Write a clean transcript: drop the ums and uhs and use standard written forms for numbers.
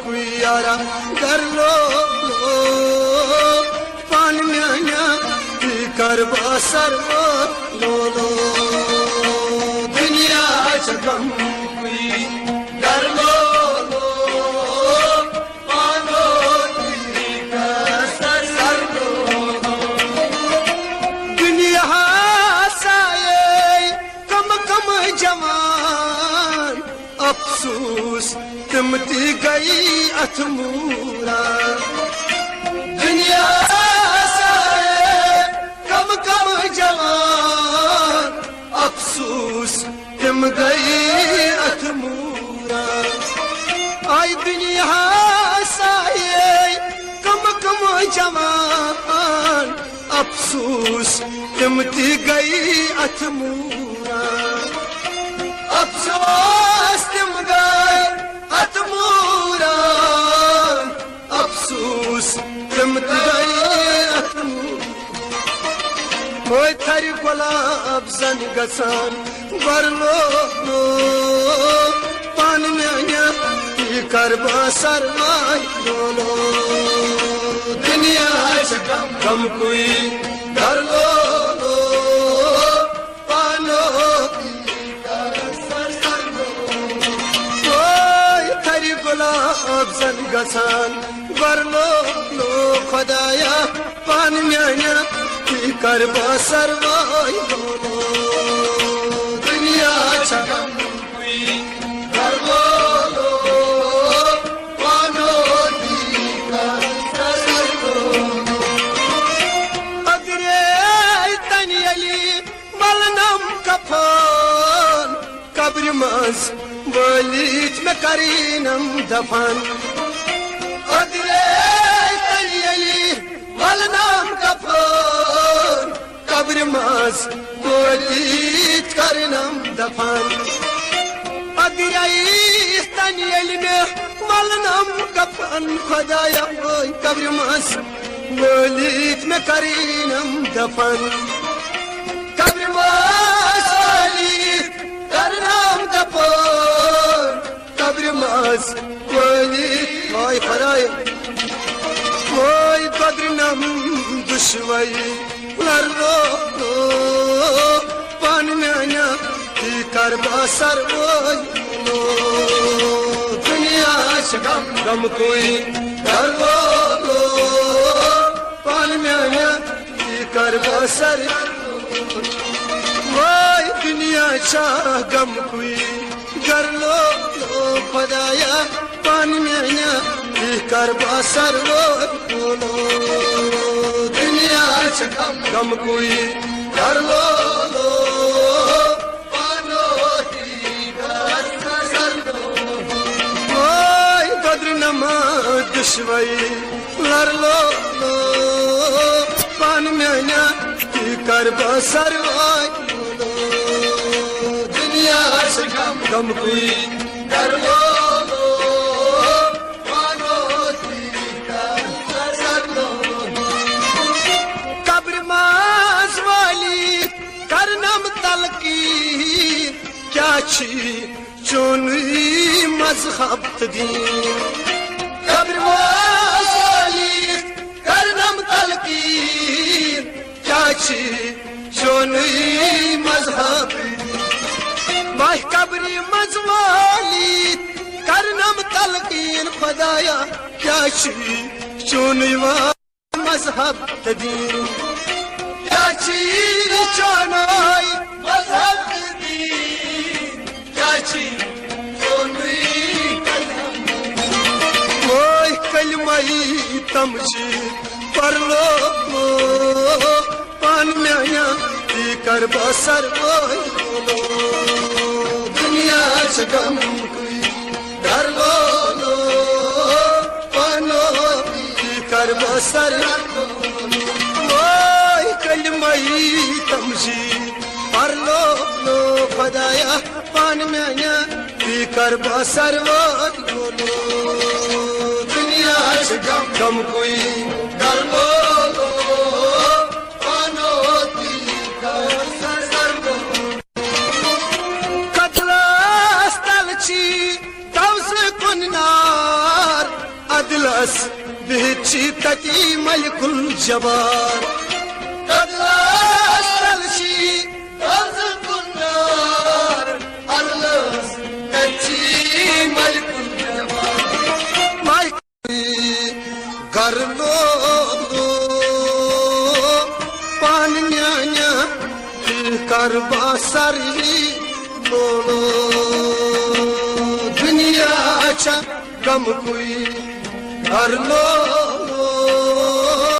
कोई यारा कर लो पान म्याना कर बसर लो लो दुनिया गम कोई कर लो पानो सर लो दुनिया साये कम कम जवान अफसोस तिमती गई अथमूरा दुनिया कम कम जवान अफसोस तिम गई अथमूरा आई दुनिया साये कम कम जवान अफसोस तिमती गई अथमूरा अफसोस तिम गई अथमूरा अफसोस तिमती गई कोई थारी गुलाब जन गसान बरलो पान म्याना कर बसर लो दुनिया गम कोई कर लो पानो कोई थारी गुलाब जन गसान बरलो खुदाया पान म्याना कर बसर दुनिया गम कोई कर लो पानो अगरे तनियली मलनम कफन कब्र मज वलीत में करीनम दफन अगरे तनियली मलनम कफन कब्र मज वलीत करनम दफन अगरे में मलनम कफन खुदाया कब्र मज वलीत में करीनम दफन कब्र मज वलीत करनम दफन कब्र मज वलीत ओय फराय ओय कद्रनम दुश्मनी लर्रो पान म्याना कर बसर लो दुनिया गम कोई कर लो पान म्याना कर बसर दुनिया गम कोई कर लो खुदाया पान म्याना कर बसर लो दुनिया गम कोई कर लो पानो सर लो कद्र नमा दुश्मनी लर लो पान म्याना कर बसर दुनिया गम कोई कर लो क्या चुनी मजहब दीन कब्र वाली करनम तलकीन क्या चुनी मजहब माह कब्री मजवाली करनम तलकीन खुदाया क्या चुनी मजहब दीन क्या चुनाई मजहब कोई कलमाई तमची पर लो पान म्याना कर बसर दुनिया गम कोई कर लो पानो कर बसर कलमाई तमची पर लो खुदाया पान म्याना कर बसर दुनिया गम कोई कर लो पानो सर लो कतला स्थल छी तवस कुन नार कदलस बिहची तकी मलकुल जबार कदलस तलशी अर्ज कुन्नार अरलस तची मलकुल जबार गर्लो पानिया करबा सरी बोलो दुनिया अच्छा कम कोई गर्लो